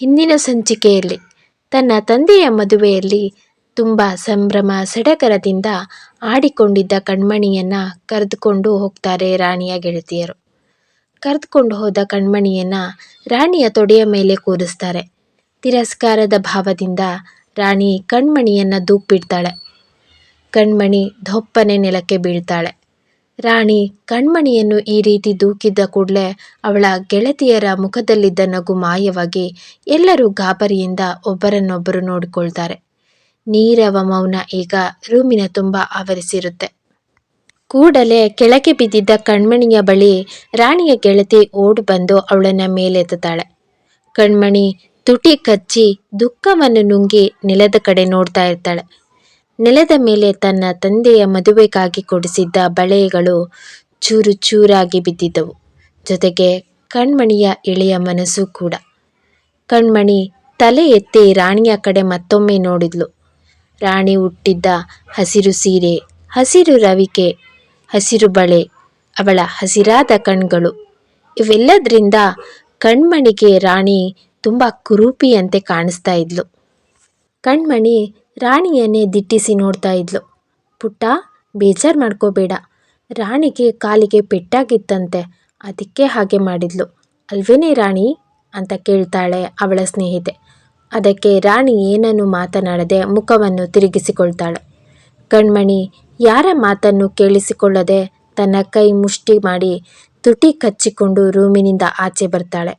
ಹಿಂದಿನ ಸಂಚಿಕೆಯಲ್ಲಿ ತನ್ನ ತಂದೆಯ ಮದುವೆಯಲ್ಲಿ ತುಂಬ ಸಂಭ್ರಮ ಸಡಗರದಿಂದ ಆಡಿಕೊಂಡಿದ್ದ ಕಣ್ಮಣಿಯನ್ನು ಕರೆದುಕೊಂಡು ಹೋಗ್ತಾರೆ ರಾಣಿಯ ಗೆಳತಿಯರು. ಕರೆದುಕೊಂಡು ಹೋದ ಕಣ್ಮಣಿಯನ್ನು ರಾಣಿಯ ತೊಡೆಯ ಮೇಲೆ ಕೂರಿಸ್ತಾರೆ. ತಿರಸ್ಕಾರದ ಭಾವದಿಂದ ರಾಣಿ ಕಣ್ಮಣಿಯನ್ನು ದೂಕ್ಬಿಡ್ತಾಳೆ. ಕಣ್ಮಣಿ ಧೊಪ್ಪನೆ ನೆಲಕ್ಕೆ ಬೀಳ್ತಾಳೆ. ರಾಣಿ ಕಣ್ಮಣಿಯನ್ನು ಈ ರೀತಿ ದೂಕಿದ್ದ ಕೂಡಲೇ ಅವಳ ಗೆಳತಿಯರ ಮುಖದಲ್ಲಿದ್ದ ನಗು ಮಾಯವಾಗಿ ಎಲ್ಲರೂ ಗಾಬರಿಯಿಂದ ಒಬ್ಬರನ್ನೊಬ್ಬರು ನೋಡಿಕೊಳ್ತಾರೆ. ನೀರವ ಮೌನ ಈಗ ರೂಮಿನ ತುಂಬ ಆವರಿಸಿರುತ್ತೆ. ಕೂಡಲೇ ಕೆಳಗೆ ಬಿದ್ದಿದ್ದ ಕಣ್ಮಣಿಯ ಬಳಿ ರಾಣಿಯ ಗೆಳತಿ ಓಡಿ ಬಂದು ಅವಳನ್ನು ಮೇಲೆತ್ತುತ್ತಾಳೆ. ಕಣ್ಮಣಿ ತುಟಿ ಕಚ್ಚಿ ದುಃಖವನ್ನು ನುಂಗಿ ನೆಲದ ಕಡೆ ನೋಡ್ತಾ ಇರ್ತಾಳೆ. ನೆಲದ ಮೇಲೆ ತನ್ನ ತಂದೆಯ ಮದುವೆಗಾಗಿ ಕೊಡಿಸಿದ್ದ ಬಳೆಗಳು ಚೂರು ಚೂರಾಗಿ ಬಿದ್ದಿದ್ದವು. ಜೊತೆಗೆ ಕಣ್ಮಣಿಯ ಎಳೆಯ ಮನಸ್ಸು ಕೂಡ. ಕಣ್ಮಣಿ ತಲೆ ಎತ್ತಿ ರಾಣಿಯ ಕಡೆ ಮತ್ತೊಮ್ಮೆ ನೋಡಿದ್ಲು. ರಾಣಿ ಉಟ್ಟಿದ್ದ ಹಸಿರು ಸೀರೆ, ಹಸಿರು ರವಿಕೆ, ಹಸಿರು ಬಳೆ, ಅವಳ ಹಸಿರಾದ ಕಣ್ಗಳು, ಇವೆಲ್ಲದರಿಂದ ಕಣ್ಮಣಿಗೆ ರಾಣಿ ತುಂಬ ಕುರೂಪಿಯಂತೆ ಕಾಣಿಸ್ತಾ ಇದ್ಲು. ಕಣ್ಮಣಿ ರಾಣಿಯನ್ನೇ ದಿಟ್ಟಿಸಿ ನೋಡ್ತಾ ಇದ್ಲು. ಪುಟ್ಟ, ಬೇಜಾರು ಮಾಡ್ಕೋಬೇಡ, ರಾಣಿಗೆ ಕಾಲಿಗೆ ಪೆಟ್ಟಾಗಿತ್ತಂತೆ, ಅದಕ್ಕೆ ಹಾಗೆ ಮಾಡಿದ್ಲು ಅಲ್ವೇನೇ ರಾಣಿ ಅಂತ ಕೇಳ್ತಾಳೆ ಅವಳ ಸ್ನೇಹಿತೆ. ಅದಕ್ಕೆ ರಾಣಿ ಏನನ್ನು ಮಾತನಾಡದೆ ಮುಖವನ್ನು ತಿರುಗಿಸಿಕೊಳ್ತಾಳೆ. ಕಣ್ಮಣಿ ಯಾರ ಮಾತನ್ನು ಕೇಳಿಸಿಕೊಳ್ಳದೆ ತನ್ನ ಕೈ ಮುಷ್ಟಿ ಮಾಡಿ ತುಟಿ ಕಚ್ಚಿಕೊಂಡು ರೂಮಿನಿಂದ ಆಚೆ ಬರ್ತಾಳೆ.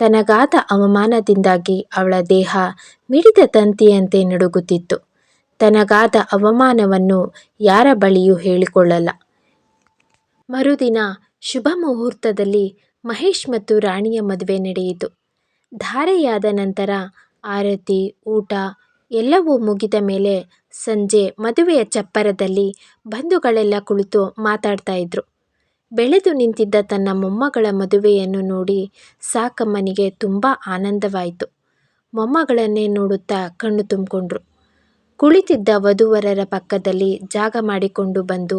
ತನಗಾದ ಅವಮಾನದಿಂದಾಗಿ ಅವಳ ದೇಹ ಮಿಡಿದ ತಂತಿಯಂತೆ ನಡುಗುತ್ತಿತ್ತು. ತನಗಾದ ಅವಮಾನವನ್ನು ಯಾರ ಬಳಿಯೂ ಹೇಳಿಕೊಳ್ಳಲ್ಲ. ಮರುದಿನ ಶುಭ ಮುಹೂರ್ತದಲ್ಲಿ ಮಹೇಶ್ ಮತ್ತು ರಾಣಿಯ ಮದುವೆ ನಡೆಯಿತು. ಧಾರೆಯಾದ ನಂತರ ಆರತಿ, ಊಟ ಎಲ್ಲವೂ ಮುಗಿದ ಮೇಲೆ ಸಂಜೆ ಮದುವೆಯ ಚಪ್ಪರದಲ್ಲಿ ಬಂಧುಗಳೆಲ್ಲ ಕುಳಿತು ಮಾತಾಡ್ತಾ ಇದ್ರು. ಬೆಳೆದು ನಿಂತಿದ್ದ ತನ್ನ ಮೊಮ್ಮಗಳ ಮದುವೆಯನ್ನು ನೋಡಿ ಸಾಕಮ್ಮನಿಗೆ ತುಂಬ ಆನಂದವಾಯಿತು. ಮೊಮ್ಮಗಳನ್ನೇ ನೋಡುತ್ತಾ ಕಣ್ಣು ತುಂಬಿಕೊಂಡ್ರು. ಕುಳಿತಿದ್ದ ವಧುವರರ ಪಕ್ಕದಲ್ಲಿ ಜಾಗ ಮಾಡಿಕೊಂಡು ಬಂದು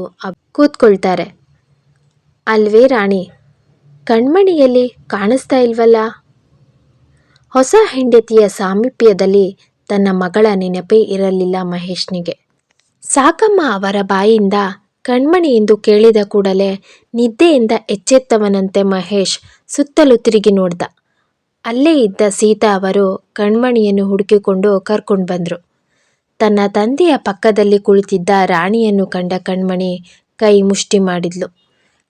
ಕೂತ್ಕೊಳ್ತಾರೆ. ಅಲ್ವೇ ರಾಣಿ, ಕಣ್ಮಣಿಯಲ್ಲಿ ಕಾಣಿಸ್ತಾ ಇಲ್ವಲ್ಲ? ಹೊಸ ಹೆಂಡತಿಯ ಸಾಮೀಪ್ಯದಲ್ಲಿ ತನ್ನ ಮಗಳ ನೆನಪೇ ಇರಲಿಲ್ಲ ಮಹೇಶ್ನಿಗೆ. ಸಾಕಮ್ಮ ಅವರ ಬಾಯಿಂದ ಕಣ್ಮಣಿ ಎಂದು ಕೇಳಿದ ಕೂಡಲೇ ನಿದ್ದೆಯಿಂದ ಎಚ್ಚೆತ್ತವನಂತೆ ಮಹೇಶ್ ಸುತ್ತಲೂ ತಿರುಗಿ ನೋಡ್ದ. ಅಲ್ಲೇ ಇದ್ದ ಸೀತಾ ಅವರು ಕಣ್ಮಣಿಯನ್ನು ಹುಡುಕಿಕೊಂಡು ಕರ್ಕೊಂಡು ಬಂದರು. ತನ್ನ ತಂದೆಯ ಪಕ್ಕದಲ್ಲಿ ಕುಳಿತಿದ್ದ ರಾಣಿಯನ್ನು ಕಂಡ ಕಣ್ಮಣಿ ಕೈ ಮುಷ್ಟಿ ಮಾಡಿದ್ಲು.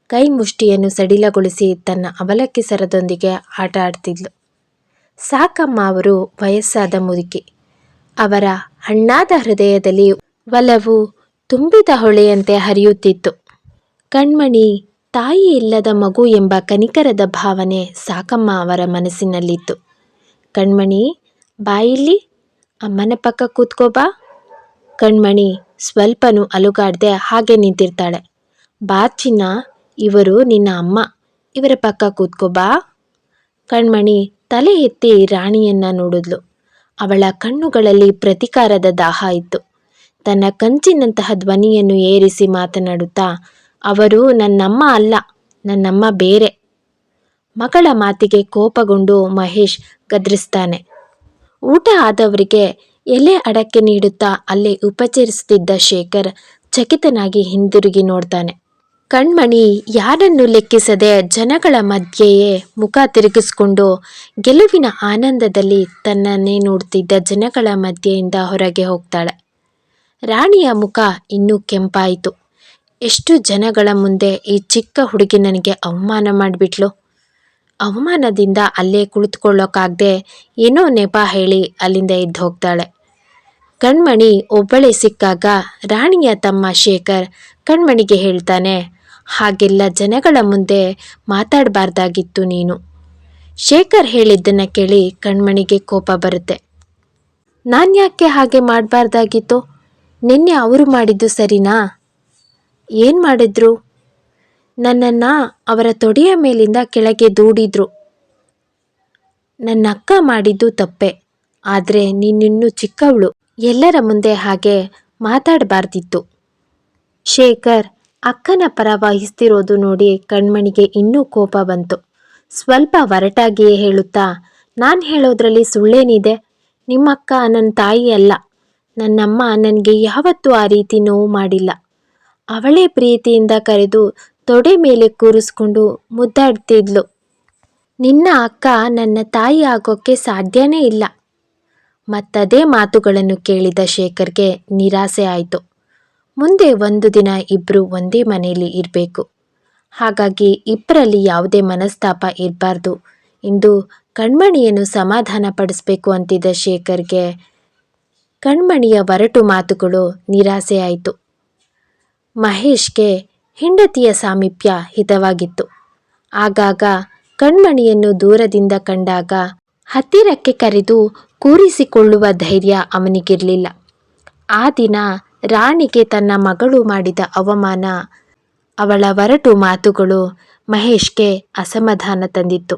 ಕೈ ಮುಷ್ಟಿಯನ್ನು ಸಡಿಲಗೊಳಿಸಿ ತನ್ನ ಅವಲಕ್ಕಿ ಸರದೊಂದಿಗೆ ಆಟ ಆಡ್ತಿದ್ಲು. ಸಾಕಮ್ಮ ಅವರು ವಯಸ್ಸಾದ ಮುದುಕಿ. ಅವರ ಹಣ್ಣಾದ ಹೃದಯದಲ್ಲಿ ಒಲವು ತುಂಬಿದ ಹೊಳೆಯಂತೆ ಹರಿಯುತ್ತಿತ್ತು. ಕಣ್ಮಣಿ ತಾಯಿ ಇಲ್ಲದ ಮಗು ಎಂಬ ಕನಿಕರದ ಭಾವನೆ ಸಾಕಮ್ಮ ಅವರ ಮನಸ್ಸಿನಲ್ಲಿತ್ತು. ಕಣ್ಮಣಿ, ಬಾಯಿಲ್ಲಿ, ಅಮ್ಮನ ಪಕ್ಕ ಕೂತ್ಕೋಬಾ. ಕಣ್ಮಣಿ ಸ್ವಲ್ಪನೂ ಅಲುಗಾಡದೆ ಹಾಗೆ ನಿಂತಿರ್ತಾಳೆ. ಬಾ ಚಿನ್ನ, ಇವರು ನಿನ್ನ ಅಮ್ಮ, ಇವರ ಪಕ್ಕ ಕೂತ್ಕೋಬಾ. ಕಣ್ಮಣಿ ತಲೆ ಎತ್ತಿ ರಾಣಿಯನ್ನ ನೋಡಿದ್ಲು. ಅವಳ ಕಣ್ಣುಗಳಲ್ಲಿ ಪ್ರತೀಕಾರದ ದಾಹ ಇತ್ತು. ತನ್ನ ಕಂಚಿನಂತಹ ಧ್ವನಿಯನ್ನು ಏರಿಸಿ ಮಾತನಾಡುತ್ತಾ, ಅವರು ನನ್ನಮ್ಮ ಅಲ್ಲ, ನನ್ನಮ್ಮ ಬೇರೆ. ಮಗಳ ಮಾತಿಗೆ ಕೋಪಗೊಂಡು ಮಹೇಶ್ ಗದ್ರಿಸ್ತಾನೆ. ಊಟ ಆದವರಿಗೆ ಎಲೆ ಅಡಕೆ ನೀಡುತ್ತಾ ಅಲ್ಲೇ ಉಪಚರಿಸುತ್ತಿದ್ದ ಶೇಖರ್ ಚಕಿತನಾಗಿ ಹಿಂದಿರುಗಿ ನೋಡ್ತಾನೆ. ಕಣ್ಮಣಿ ಯಾರನ್ನು ಲೆಕ್ಕಿಸದೆ ಜನಗಳ ಮಧ್ಯೆಯೇ ಮುಖ ತಿರುಗಿಸಿಕೊಂಡು ಗೆಲುವಿನ ಆನಂದದಲ್ಲಿ ತನ್ನನ್ನೇ ನೋಡ್ತಿದ್ದ ಜನಗಳ ಮಧ್ಯೆಯಿಂದ ಹೊರಗೆ ಹೋಗ್ತಾಳೆ. ರಾಣಿಯ ಮುಖ ಇನ್ನೂ ಕೆಂಪಾಯಿತು. ಎಷ್ಟು ಜನಗಳ ಮುಂದೆ ಈ ಚಿಕ್ಕ ಹುಡುಗಿ ನನಗೆ ಅವಮಾನ ಮಾಡಿಬಿಟ್ಲು. ಅವಮಾನದಿಂದ ಅಲ್ಲೇ ಕುಳಿತುಕೊಳ್ಳೋಕ್ಕಾಗದೆ ಏನೋ ನೆಪ ಹೇಳಿ ಅಲ್ಲಿಂದ ಎದ್ದು ಹೋಗ್ತಾಳೆ. ಕಣ್ಮಣಿ ಒಬ್ಬಳೇ ಸಿಕ್ಕಾಗ ರಾಣಿಯ ತಮ್ಮ ಶೇಖರ್ ಕಣ್ಮಣಿಗೆ ಹೇಳ್ತಾನೆ, ಹಾಗೆಲ್ಲ ಜನಗಳ ಮುಂದೆ ಮಾತಾಡಬಾರ್ದಾಗಿತ್ತು ನೀನು. ಶೇಖರ್ ಹೇಳಿದ್ದನ್ನು ಕೇಳಿ ಕಣ್ಮಣಿಗೆ ಕೋಪ ಬರುತ್ತೆ. ನಾನ್ಯಾಕೆ ಹಾಗೆ ಮಾಡಬಾರ್ದಾಗಿತ್ತು? ನಿನ್ನೆ ಅವರು ಮಾಡಿದ್ದು ಸರಿನಾ? ಏನು ಮಾಡಿದ್ರು? ನನ್ನನ್ನು ಅವರ ತೊಡೆಯ ಮೇಲಿಂದ ಕೆಳಗೆ ದೂಡಿದ್ರು. ನನ್ನ ಅಕ್ಕ ಮಾಡಿದ್ದು ತಪ್ಪೆ, ಆದರೆ ನೀನಿನ್ನೂ ಚಿಕ್ಕವಳು, ಎಲ್ಲರ ಮುಂದೆ ಹಾಗೆ ಮಾತಾಡಬಾರ್ದಿತ್ತು. ಶೇಖರ್ ಅಕ್ಕನ ಪರ ವಹಿಸ್ತಿರೋದು ನೋಡಿ ಕಣ್ಮಣಿಗೆ ಇನ್ನೂ ಕೋಪ ಬಂತು. ಸ್ವಲ್ಪ ಒರಟಾಗಿಯೇ ಹೇಳುತ್ತಾ, ನಾನು ಹೇಳೋದ್ರಲ್ಲಿ ಸುಳ್ಳೇನಿದೆ? ನಿಮ್ಮಕ್ಕ ನನ್ನ ತಾಯಿ ಅಲ್ಲ. ನನ್ನಮ್ಮ ನನಗೆ ಯಾವತ್ತೂ ಆ ರೀತಿ ನೋವು ಮಾಡಿಲ್ಲ. ಅವಳೇ ಪ್ರೀತಿಯಿಂದ ಕರೆದು ತೊಡೆ ಮೇಲೆ ಕೂರಿಸ್ಕೊಂಡು ಮುದ್ದಾಡ್ತಿದ್ಲು. ನಿನ್ನ ಅಕ್ಕ ನನ್ನ ತಾಯಿ ಆಗೋಕ್ಕೆ ಸಾಧ್ಯನೇ ಇಲ್ಲ. ಮತ್ತದೇ ಮಾತುಗಳನ್ನು ಕೇಳಿದ ಶೇಖರ್ಗೆ ನಿರಾಸೆ ಆಯಿತು. ಮುಂದೆ ಒಂದು ದಿನ ಇಬ್ಬರು ಒಂದೇ ಮನೆಯಲ್ಲಿ ಇರಬೇಕು. ಹಾಗಾಗಿ ಇಬ್ಬರಲ್ಲಿ ಯಾವುದೇ ಮನಸ್ತಾಪ ಇರಬಾರ್ದು ಎಂದು ಕಣ್ಮಣಿಯನ್ನು ಸಮಾಧಾನ ಪಡಿಸ್ಬೇಕು ಅಂತಿದ್ದ ಶೇಖರ್ಗೆ ಕಣ್ಮಣಿಯ ಒರಟು ಮಾತುಗಳು ನಿರಾಸೆ ಆಯಿತು. ಮಹೇಶ್ಗೆ ಹೆಂಡತಿಯ ಸಾಮೀಪ್ಯ ಹಿತವಾಗಿತ್ತು. ಆಗಾಗ ಕಣ್ಮಣಿಯನ್ನು ದೂರದಿಂದ ಕಂಡಾಗ ಹತ್ತಿರಕ್ಕೆ ಕರೆದು ಕೂರಿಸಿಕೊಳ್ಳುವ ಧೈರ್ಯ ಅವನಿಗಿರಲಿಲ್ಲ. ಆ ದಿನ ರಾಣಿಗೆ ತನ್ನ ಮಗಳು ಮಾಡಿದ ಅವಮಾನ, ಅವಳ ಒರಟು ಮಾತುಗಳು ಮಹೇಶ್ಗೆ ಅಸಮಾಧಾನ ತಂದಿತ್ತು.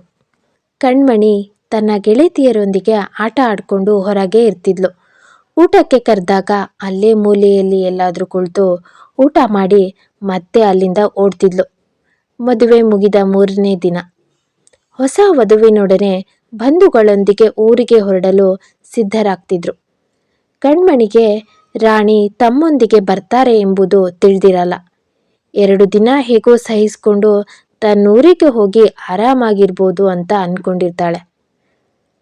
ಕಣ್ಮಣಿ ತನ್ನ ಗೆಳತಿಯರೊಂದಿಗೆ ಆಟ ಆಡಿಕೊಂಡು ಹೊರಗೆ ಇರ್ತಿದ್ಲು. ಊಟಕ್ಕೆ ಕರೆದಾಗ ಅಲ್ಲೇ ಮೂಲೆಯಲ್ಲಿ ಎಲ್ಲಾದರೂ ಕುಳಿತು ಊಟ ಮಾಡಿ ಮತ್ತೆ ಅಲ್ಲಿಂದ ಓಡ್ತಿದ್ಲು. ಮದುವೆ ಮುಗಿದ 3ನೇ ದಿನ ಹೊಸ ವಧುವಿನೊಡನೆ ಬಂಧುಗಳೊಂದಿಗೆ ಊರಿಗೆ ಹೊರಡಲು ಸಿದ್ಧರಾಗ್ತಿದ್ರು. ಕಣ್ಮಣಿಗೆ ರಾಣಿ ತಮ್ಮೊಂದಿಗೆ ಬರ್ತಾರೆ ಎಂಬುದು ತಿಳಿದಿರಲ್ಲ. 2 ದಿನ ಹೇಗೋ ಸಹಿಸಿಕೊಂಡು ತನ್ನೂರಿಗೆ ಹೋಗಿ ಆರಾಮಾಗಿರ್ಬೋದು ಅಂತ ಅಂದ್ಕೊಂಡಿರ್ತಾಳೆ.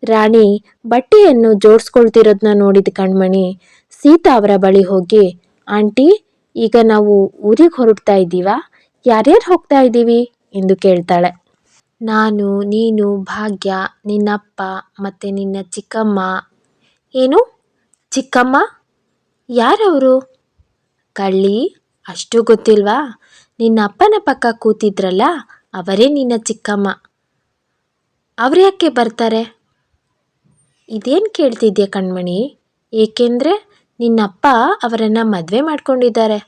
ರಾಣಿ ಬಟ್ಟೆಯನ್ನು ಜೋಡಿಸ್ಕೊಳ್ತಿರೋದನ್ನ ನೋಡಿದ ಕಣ್ಮಣಿ ಸೀತಾ ಅವರ ಬಳಿ ಹೋಗಿ, ಆಂಟಿ, ಈಗ ನಾವು ಊರಿಗೆ ಹೊರಡ್ತಾ ಇದ್ದೀವಾ? ಯಾರ್ಯಾರು ಹೋಗ್ತಾ ಇದ್ದೀವಿ ಎಂದು ಕೇಳ್ತಾಳೆ. ನಾನು, ನೀನು, ಭಾಗ್ಯ, ನಿನ್ನಪ್ಪ ಮತ್ತು ನಿನ್ನ ಚಿಕ್ಕಮ್ಮ. ಏನು ಚಿಕ್ಕಮ್ಮ? ಯಾರವರು? ಕಳ್ಳಿ, ಅಷ್ಟು ಗೊತ್ತಿಲ್ವಾ? ನಿನ್ನ ಅಪ್ಪನ ಪಕ್ಕ ಕೂತಿದ್ರಲ್ಲ, ಅವರೇ ನಿನ್ನ ಚಿಕ್ಕಮ್ಮ. ಅವ್ರ್ಯಾಕೆ ಬರ್ತಾರೆ? ಇದೇನು ಕೇಳ್ತಿದ್ಯಾ ಕಣ್ಮಣಿ? ಏಕೆಂದರೆ ನಿನ್ನಪ್ಪ ಅವರನ್ನು ಮದುವೆ ಮಾಡ್ಕೊಂಡಿದ್ದಾರೆ.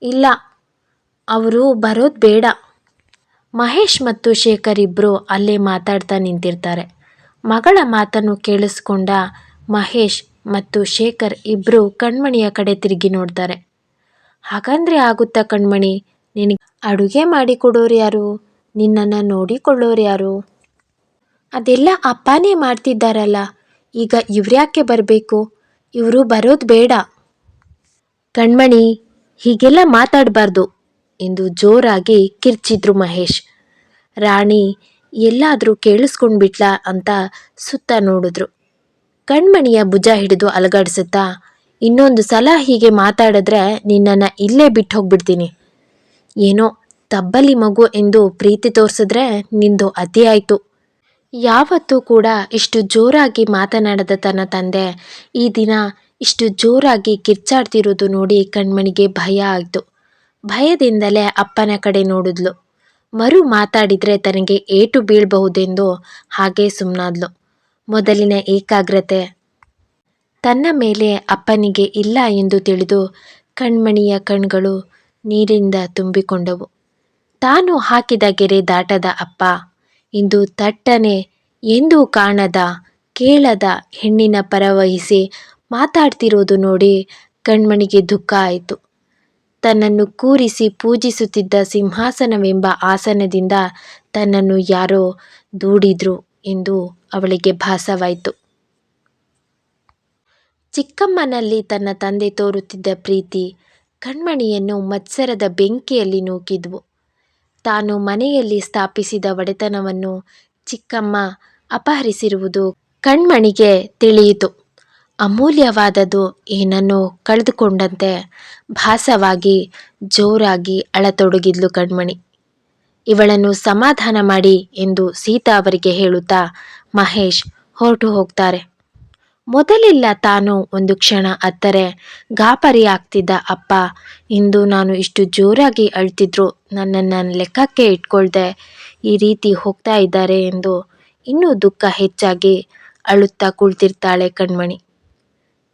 ಇಲ್ಲ, ಅವರು ಬರೋದು ಬೇಡ. ಮಹೇಶ್ ಮತ್ತು ಶೇಖರ್ ಇಬ್ಬರು ಅಲ್ಲೇ ಮಾತಾಡ್ತಾ ನಿಂತಿರ್ತಾರೆ. ಮಗಳ ಮಾತನ್ನು ಕೇಳಿಸ್ಕೊಂಡ ಮಹೇಶ್ ಮತ್ತು ಶೇಖರ್ ಇಬ್ಬರು ಕಣ್ಮಣಿಯ ಕಡೆ ತಿರುಗಿ ನೋಡ್ತಾರೆ. ಹಾಗಂದ್ರೆ ಆಗುತ್ತಾ ಕಣ್ಮಣಿ? ನಿನಗೆ ಅಡುಗೆ ಮಾಡಿಕೊಡೋರು ಯಾರು? ನಿನ್ನನ್ನು ನೋಡಿಕೊಳ್ಳೋರು ಯಾರು? ಅದೆಲ್ಲ ಅಪ್ಪನೇ ಮಾಡ್ತಿದ್ದಾರಲ್ಲ, ಈಗ ಇವ್ರ್ಯಾಕೆ ಬರಬೇಕು? ಇವರು ಬರೋದು ಬೇಡ. ಕಣ್ಮಣಿ, ಹೀಗೆಲ್ಲ ಮಾತಾಡಬಾರ್ದು ಎಂದು ಜೋರಾಗಿ ಕಿರ್ಚಿದ್ರು ಮಹೇಶ್. ರಾಣಿ ಎಲ್ಲಾದರೂ ಕೇಳಿಸ್ಕೊಂಡ್ಬಿಟ್ಲಾ ಅಂತ ಸುತ್ತ ನೋಡಿದ್ರು. ಕಣ್ಮಣಿಯ ಭುಜ ಹಿಡಿದು ಅಲಗಾಡಿಸುತ್ತಾ, ಇನ್ನೊಂದು ಸಲ ಹೀಗೆ ಮಾತಾಡಿದ್ರೆ ನಿನ್ನನ್ನು ಇಲ್ಲೇ ಬಿಟ್ಟು ಹೋಗ್ಬಿಡ್ತೀನಿ. ಏನೋ ತಬ್ಬಲಿ ಮಗು ಎಂದು ಪ್ರೀತಿ ತೋರಿಸಿದ್ರೆ ನಿಂದು ಅತಿ ಆಯಿತು. ಯಾವತ್ತೂ ಕೂಡ ಇಷ್ಟು ಜೋರಾಗಿ ಮಾತನಾಡದ ತನ್ನ ತಂದೆ ಈ ದಿನ ಇಷ್ಟು ಜೋರಾಗಿ ಕಿರ್ಚಾಡ್ತಿರೋದು ನೋಡಿ ಕಣ್ಮಣಿಗೆ ಭಯ ಆಯಿತು. ಭಯದಿಂದಲೇ ಅಪ್ಪನ ಕಡೆ ನೋಡಿದ್ಲು. ಮರು ಮಾತಾಡಿದರೆ ತನಗೆ ಏಟು ಬೀಳಬಹುದೆಂದು ಹಾಗೇ ಸುಮ್ಮನಾದ್ಲು. ಮೊದಲಿನ ಏಕಾಗ್ರತೆ ತನ್ನ ಮೇಲೆ ಅಪ್ಪನಿಗೆ ಇಲ್ಲ ಎಂದು ತಿಳಿದು ಕಣ್ಮಣಿಯ ಕಣ್ಗಳು ನೀರಿಂದ ತುಂಬಿಕೊಂಡವು. ತಾನು ಹಾಕಿದ ಗೆರೆ ದಾಟದ ಅಪ್ಪ ಇಂದು ತಟ್ಟನೆ ಎಂದೂ ಕಾಣದ ಕೇಳದ ಹೆಣ್ಣಿನ ಪರವಹಿಸಿ ಮಾತಾಡ್ತಿರೋದು ನೋಡಿ ಕಣ್ಮಣಿಗೆ ದುಃಖ ಆಯಿತು. ತನ್ನನ್ನು ಕೂರಿಸಿ ಪೂಜಿಸುತ್ತಿದ್ದ ಸಿಂಹಾಸನವೆಂಬ ಆಸನದಿಂದ ತನ್ನನ್ನು ಯಾರೋ ದೂಡಿದ್ರು ಎಂದು ಅವಳಿಗೆ ಭಾಸವಾಯಿತು. ಚಿಕ್ಕಮ್ಮನಲ್ಲಿ ತನ್ನ ತಂದೆ ತೋರುತ್ತಿದ್ದ ಪ್ರೀತಿ ಕಣ್ಮಣಿಯನ್ನು ಮತ್ಸರದ ಬೆಂಕಿಯಲ್ಲಿ ನೂಕಿದ್ವು. ತಾನು ಮನೆಯಲ್ಲಿ ಸ್ಥಾಪಿಸಿದ ಒಡೆತನವನ್ನು ಚಿಕ್ಕಮ್ಮ ಅಪಹರಿಸಿರುವುದು ಕಣ್ಮಣಿಗೆ ತಿಳಿಯಿತು. ಅಮೂಲ್ಯವಾದದ್ದು ಏನನ್ನೋ ಕಳೆದುಕೊಂಡಂತೆ ಭಾಸವಾಗಿ ಜೋರಾಗಿ ಅಳತೊಡಗಿದ್ಲು ಕಣ್ಮಣಿ. ಇವಳನ್ನು ಸಮಾಧಾನ ಮಾಡಿ ಎಂದು ಸೀತಾ ಅವರಿಗೆ ಹೇಳುತ್ತಾ ಮಹೇಶ್ ಹೊರಟು ಹೋಗ್ತಾರೆ. ಮೊದಲೆಲ್ಲ ತಾನು ಒಂದು ಕ್ಷಣ ಅತ್ತರೆ ಗಾಬರಿ ಆಗ್ತಿದ್ದ ಅಪ್ಪ ಇಂದು ನಾನು ಇಷ್ಟು ಜೋರಾಗಿ ಅಳ್ತಿದ್ರು ನನ್ನನ್ನು ಲೆಕ್ಕಕ್ಕೆ ಇಟ್ಕೊಳ್ದೆ ಈ ರೀತಿ ಹೋಗ್ತಾ ಇದ್ದಾರೆ ಎಂದು ಇನ್ನೂ ದುಃಖ ಹೆಚ್ಚಾಗಿ ಅಳುತ್ತಾ ಕುಳಿತಿರ್ತಾಳೆ ಕಣ್ಮಣಿ.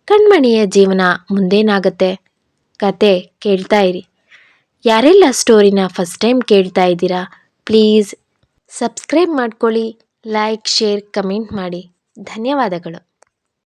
ಕಣ್ಮಣಿಯ ಜೀವನ ಮುಂದೇನಾಗತ್ತೆ? ಕತೆ ಕೇಳ್ತಾ ಇರಿ. ಯಾರೆಲ್ಲ ಸ್ಟೋರಿನ ಫಸ್ಟ್ ಟೈಮ್ ಕೇಳ್ತಾ ಇದ್ದೀರಾ, ಪ್ಲೀಸ್ ಸಬ್ಸ್ಕ್ರೈಬ್ ಮಾಡ್ಕೊಳ್ಳಿ, ಲೈಕ್, ಶೇರ್, ಕಮೆಂಟ್ ಮಾಡಿ. ಧನ್ಯವಾದಗಳು.